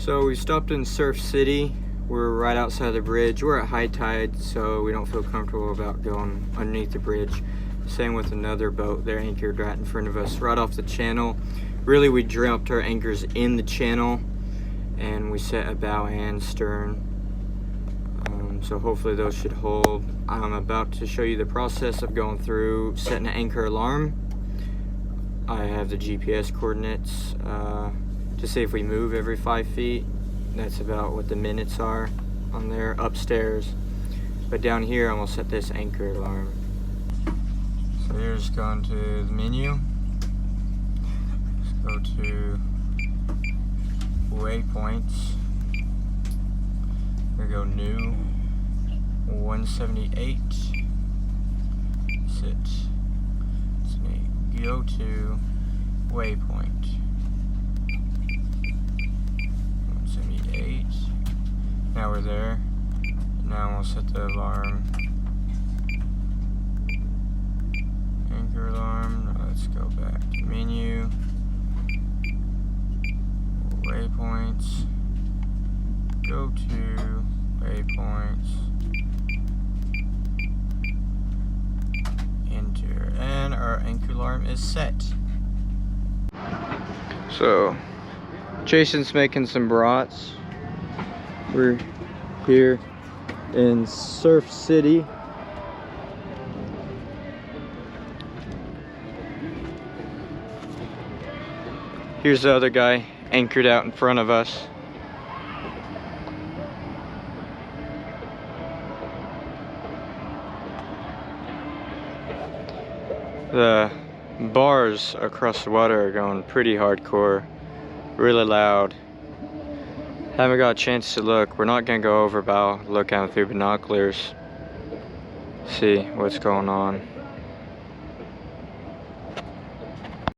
So we stopped in Surf City. We're right outside the bridge. We're at high tide, so we don't feel comfortable about going underneath the bridge. Same with another boat. They're anchored right in front of us, right off the channel. Really, we dropped our anchors in the channel, and we set a bow and stern. So hopefully those should hold. I'm about to show you the process of going through setting an anchor alarm. I have the GPS coordinates to see if we move every 5 feet. That's about what the minutes are on there upstairs. But down here, I'm gonna set this anchor alarm. So here's going to the menu. Let's go to waypoints. Here we go, new 178. Sit. Go to waypoint 178. Now we're there. Now we'll set the alarm. Anchor alarm. Now let's go back to menu. Waypoints. Go to waypoints. Enter. And our anchor alarm is set. So, Jason's making some brats. We're here in Surf City. Here's the other guy anchored out in front of us. The bars across the water are going pretty hardcore, really loud. Haven't got a chance to look. We're not gonna go over bow, look out through binoculars, see what's going on.